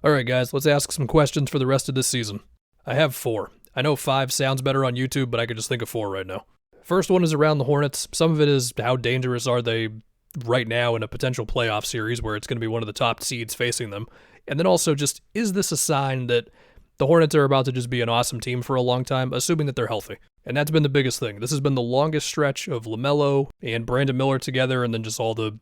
Alright guys, let's ask some questions for the rest of this season. I have 4. I know 5 sounds better on YouTube, but I could just think of 4 right now. First one is around the Hornets. Some of it is how dangerous are they right now in a potential playoff series where it's going to be one of the top seeds facing them. And then also just, is this a sign that the Hornets are about to just be an awesome team for a long time, assuming that they're healthy? And that's been the biggest thing. This has been the longest stretch of LaMelo and Brandon Miller together, and then just all the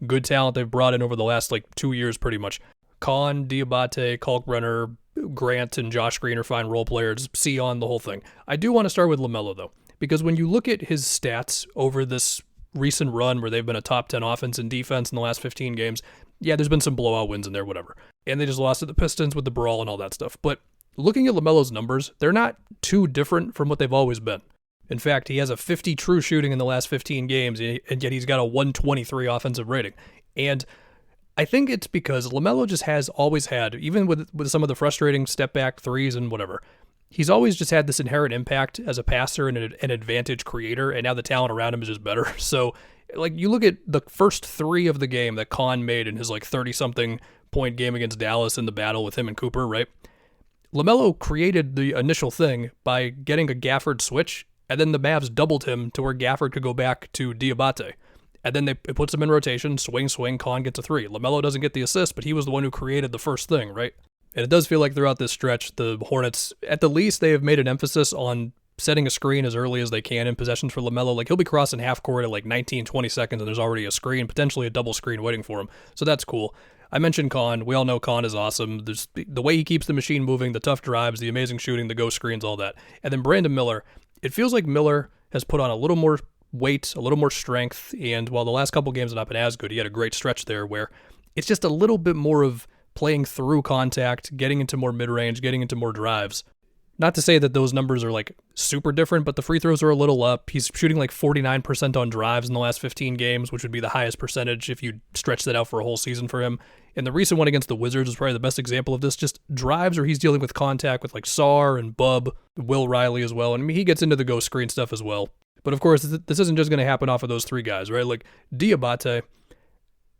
good talent they've brought in over the last 2 years pretty much. Kahn, Diabate, Kalkbrenner, Grant, and Josh Green are fine role players. Sion, the whole thing. I do want to start with LaMelo, though, because when you look at his stats over this recent run where they've been a top 10 offense and defense in the last 15 games, yeah, there's been some blowout wins in there, whatever. And they just lost to the Pistons with the brawl and all that stuff. But looking at LaMelo's numbers, they're not too different from what they've always been. In fact, he has a 50 true shooting in the last 15 games, and yet he's got a 123 offensive rating. And I think it's because LaMelo just has always had, even with some of the frustrating step-back threes and whatever, he's always just had this inherent impact as a passer and an advantage creator, and now the talent around him is just better. So, you look at the first 3 of the game that Kahn made in his 30-something point game against Dallas in the battle with him and Cooper, right? LaMelo created the initial thing by getting a Gafford switch, and then the Mavs doubled him to where Gafford could go back to Diabate. And then it puts him in rotation, swing, Kahn gets a 3. LaMelo doesn't get the assist, but he was the one who created the first thing, right? And it does feel like throughout this stretch, the Hornets, at the least, they have made an emphasis on setting a screen as early as they can in possessions for LaMelo. He'll be crossing half court at 19, 20 seconds, and there's already a screen, potentially a double screen waiting for him. So that's cool. I mentioned Kahn. We all know Kahn is awesome. There's the way he keeps the machine moving, the tough drives, the amazing shooting, the ghost screens, all that. And then Brandon Miller, it feels like Miller has put on a little more weight, a little more strength, and while the last couple games have not been as good, he had a great stretch there where it's just a little bit more of playing through contact, getting into more mid-range, getting into more drives. Not to say that those numbers are super different, but the free throws are a little up. He's shooting 49% on drives in the last 15 games, which would be the highest percentage if you stretch that out for a whole season for him. And the recent one against the Wizards is probably the best example of this. Just drives where he's dealing with contact with Sarr and Bub, Will Riley as well. And he gets into the ghost screen stuff as well. But of course, this isn't just going to happen off of those 3 guys, right? Diabate,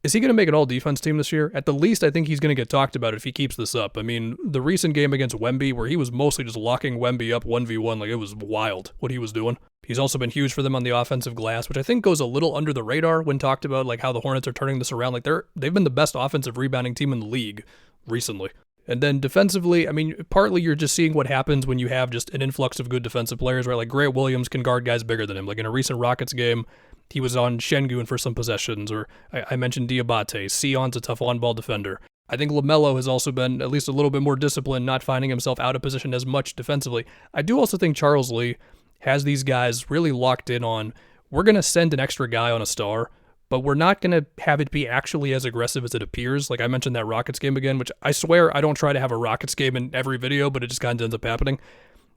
is he going to make an all-defense team this year? At the least, I think he's going to get talked about if he keeps this up. I mean, the recent game against Wemby, where he was mostly just locking Wemby up 1v1, it was wild what he was doing. He's also been huge for them on the offensive glass, which I think goes a little under the radar when talked about, how the Hornets are turning this around. They've been the best offensive rebounding team in the league recently. And then defensively, I mean, partly you're just seeing what happens when you have just an influx of good defensive players, right? Grant Williams can guard guys bigger than him. In a recent Rockets game, he was on Şengün for some possessions, or I mentioned Diabate. Sion's a tough on-ball defender. I think LaMelo has also been at least a little bit more disciplined, not finding himself out of position as much defensively. I do also think Charles Lee has these guys really locked in on, we're going to send an extra guy on a star, but we're not going to have it be actually as aggressive as it appears. I mentioned that Rockets game again, which I swear I don't try to have a Rockets game in every video, but it just kind of ends up happening.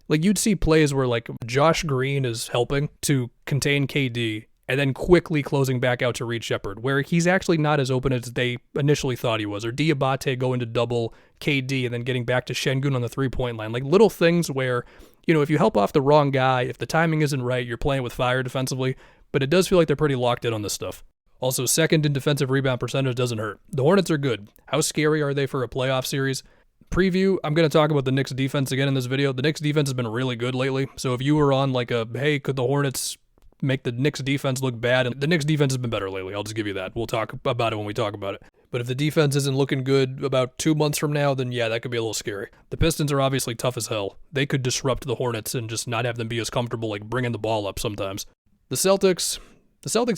You'd see plays where Josh Green is helping to contain KD and then quickly closing back out to Reed Shepherd, where he's actually not as open as they initially thought he was, or Diabate going to double KD and then getting back to Şengün on the three-point line. Little things where, if you help off the wrong guy, if the timing isn't right, you're playing with fire defensively, but it does feel like they're pretty locked in on this stuff. Also, second in defensive rebound percentage doesn't hurt. The Hornets are good. How scary are they for a playoff series? Preview, I'm going to talk about the Knicks defense again in this video. The Knicks defense has been really good lately, so if you were on hey, could the Hornets make the Knicks defense look bad? And the Knicks defense has been better lately, I'll just give you that. We'll talk about it when we talk about it. But if the defense isn't looking good about 2 months from now, then yeah, that could be a little scary. The Pistons are obviously tough as hell. They could disrupt the Hornets and just not have them be as comfortable bringing the ball up sometimes. The Celtics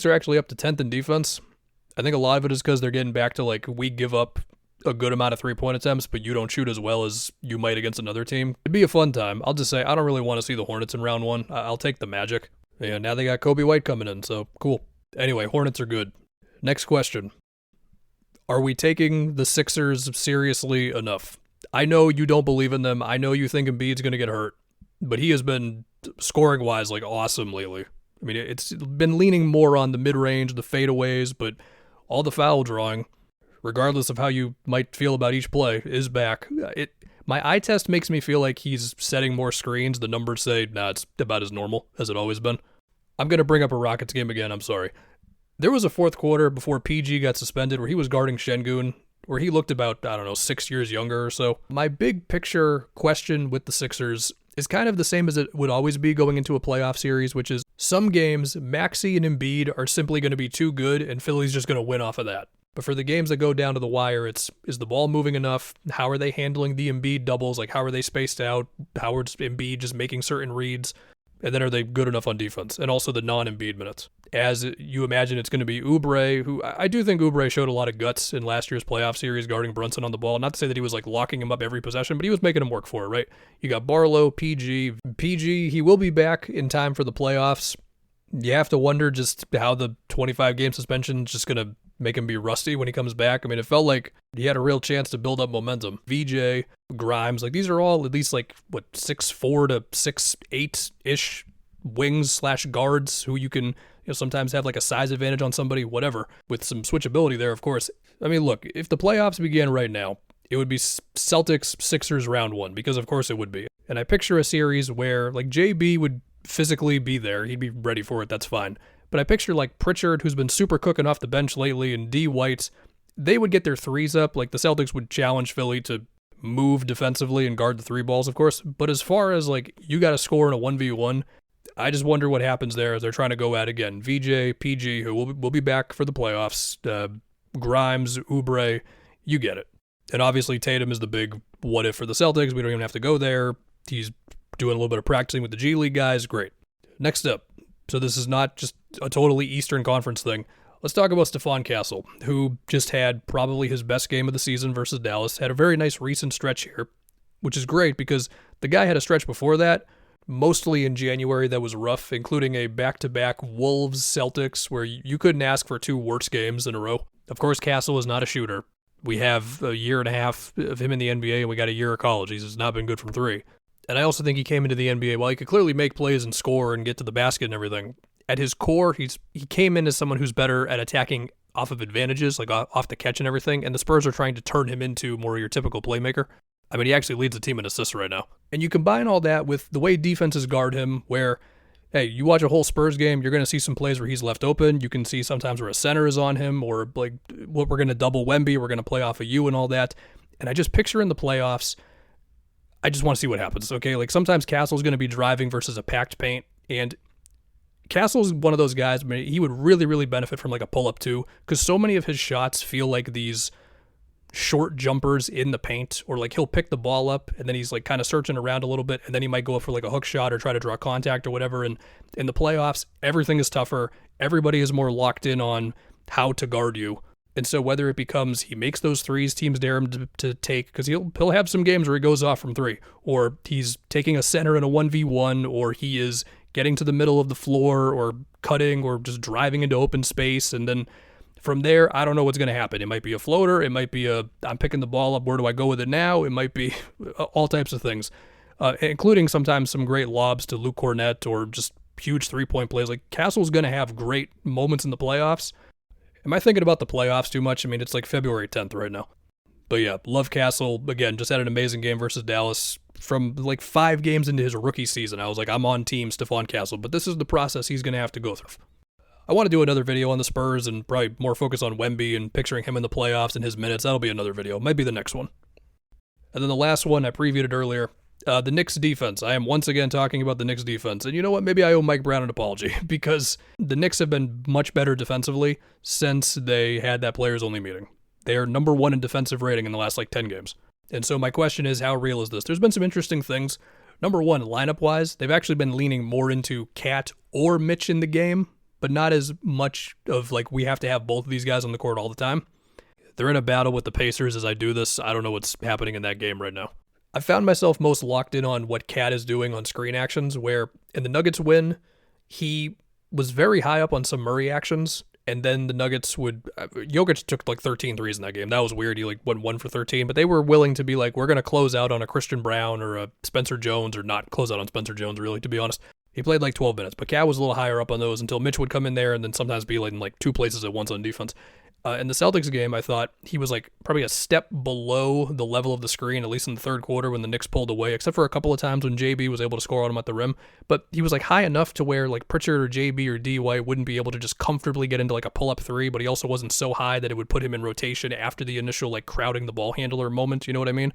are actually up to 10th in defense. I think a lot of it is because they're getting back to we give up a good amount of three-point attempts, but you don't shoot as well as you might against another team. It'd be a fun time. I'll just say, I don't really want to see the Hornets in round 1. I'll take the Magic. Yeah, now they got Kobe White coming in, so cool. Anyway, Hornets are good. Next question. Are we taking the Sixers seriously enough? I know you don't believe in them. I know you think Embiid's going to get hurt, but he has been, scoring-wise, awesome lately. I mean, it's been leaning more on the mid-range, the fadeaways, but all the foul drawing, regardless of how you might feel about each play, is back. My eye test makes me feel like he's setting more screens. The numbers say, it's about as normal as it always been. I'm going to bring up a Rockets game again, I'm sorry. There was a fourth quarter before PG got suspended where he was guarding Şengün, where he looked about, 6 years younger or so. My big picture question with the Sixers is kind of the same as it would always be going into a playoff series, which is some games, Maxey and Embiid are simply going to be too good, and Philly's just going to win off of that. But for the games that go down to the wire, is the ball moving enough? How are they handling the Embiid doubles? Like, how are they spaced out? How is Embiid just making certain reads? And then are they good enough on defense? And also the non-Embiid minutes. As you imagine, it's going to be Oubre, who I do think Oubre showed a lot of guts in last year's playoff series guarding Brunson on the ball. Not to say that he was like locking him up every possession, but he was making him work for it, right? You got Barlow, PG. PG, he will be back in time for the playoffs. You have to wonder just how the 25-game suspension is just going to make him be rusty when he comes back. I mean, it felt like he had a real chance to build up momentum. VJ, Grimes, like these are all at least like, 6'4" to 6'8"-ish wings/guards who you can sometimes have like a size advantage on somebody, whatever, with some switchability there, of course. I mean, look, if the playoffs began right now, it would be Celtics-Sixers round 1, because of course it would be. And I picture a series where like JB would physically be there. He'd be ready for it. That's fine. But I picture like Pritchard, who's been super cooking off the bench lately, and D. White, they would get their threes up. Like the Celtics would challenge Philly to move defensively and guard the three balls, of course. But as far as like you got to score in a 1v1, I just wonder what happens there as they're trying to go at again. VJ, PG, who will be back for the playoffs, Grimes, Oubre, you get it. And obviously Tatum is the big what if for the Celtics. We don't even have to go there. He's doing a little bit of practicing with the G League guys. Great. Next up. So this is not just a totally Eastern Conference thing. Let's talk about Stephon Castle, who just had probably his best game of the season versus Dallas. Had a very nice recent stretch here, which is great because the guy had a stretch before that, mostly in January, that was rough, including a back-to-back Wolves-Celtics where you couldn't ask for 2 worst games in a row. Of course, Castle is not a shooter. We have a year and a half of him in the NBA, and we got a year of college. He's not been good from 3. And I also think he came into the NBA, while he could clearly make plays and score and get to the basket and everything, at his core, he came in as someone who's better at attacking off of advantages, like off the catch and everything, and the Spurs are trying to turn him into more of your typical playmaker. I mean, he actually leads the team in assists right now. And you combine all that with the way defenses guard him, where, hey, you watch a whole Spurs game, you're going to see some plays where he's left open. You can see sometimes where a center is on him, or like what we're going to double Wemby, we're going to play off of you and all that. And I just picture in the playoffs, I just want to see what happens, okay? Like sometimes Castle's going to be driving versus a packed paint, and Castle's one of those guys, I mean, he would really, really benefit from like a pull-up too, because so many of his shots feel like these short jumpers in the paint, or like he'll pick the ball up and then he's like kind of searching around a little bit, and then he might go up for like a hook shot or try to draw contact or whatever. And in the playoffs, everything is tougher. Everybody is more locked in on how to guard you. And so whether it becomes he makes those threes teams dare him to take, because he'll have some games where he goes off from 3, or he's taking a center in a 1v1, or he is getting to the middle of the floor or cutting or just driving into open space, and then from there, I don't know what's going to happen. It might be a floater. It might be I'm picking the ball up. Where do I go with it now? It might be all types of things, including sometimes some great lobs to Luke Cornett or just huge three-point plays. Like Castle's going to have great moments in the playoffs. Am I thinking about the playoffs too much? I mean, it's like February 10th right now. But yeah, love Castle. Again, just had an amazing game versus Dallas. From like 5 games into his rookie season, I was like, I'm on team Stephon Castle. But this is the process he's going to have to go through. I want to do another video on the Spurs and probably more focus on Wemby and picturing him in the playoffs and his minutes. That'll be another video. Might be the next one. And then the last one, I previewed it earlier. The Knicks defense. I am once again talking about the Knicks defense. And you know what? Maybe I owe Mike Brown an apology because the Knicks have been much better defensively since they had that players-only meeting. They are number 1 in defensive rating in the last like 10 games. And so my question is, how real is this? There's been some interesting things. Number 1, lineup-wise, they've actually been leaning more into Cat or Mitch in the game, but not as much of like we have to have both of these guys on the court all the time. They're in a battle with the Pacers as I do this. I don't know what's happening in that game right now. I found myself most locked in on what Cat is doing on screen actions, where in the Nuggets win, he was very high up on some Murray actions, and then the Nuggets would... Jokic took like 13 threes in that game. That was weird. He like went 1 for 13, but they were willing to be like, we're going to close out on a Christian Brown or a Spencer Jones, or not close out on Spencer Jones, really, to be honest. He played like 12 minutes, but Cat was a little higher up on those until Mitch would come in there and then sometimes be like in like 2 places at once on defense. In the Celtics game, I thought he was like probably a step below the level of the screen, at least in the third quarter when the Knicks pulled away, except for a couple of times when JB was able to score on him at the rim. But he was like high enough to where like Pritchard or JB or D White wouldn't be able to just comfortably get into like a pull-up three, but he also wasn't so high that it would put him in rotation after the initial like crowding the ball handler moment, you know what I mean?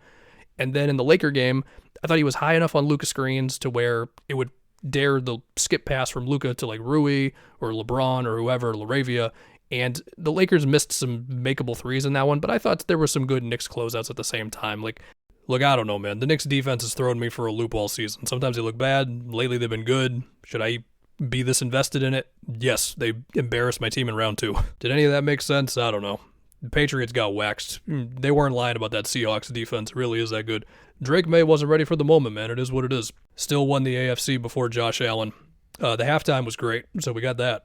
And then in the Laker game, I thought he was high enough on Luka screens to where it would dare the skip pass from Luka to like Rui or LeBron or whoever, LaRavia. And the Lakers missed some makeable threes in that one, but I thought there were some good Knicks closeouts at the same time. Like, look, I don't know, man. The Knicks defense has thrown me for a loop all season. Sometimes they look bad. Lately, they've been good. Should I be this invested in it? Yes, they embarrassed my team in round 2. Did any of that make sense? I don't know. The Patriots got waxed. They weren't lying about that Seahawks defense. It really is that good. Drake May wasn't ready for the moment, man. It is what it is. Still won the AFC before Josh Allen. The halftime was great, so we got that.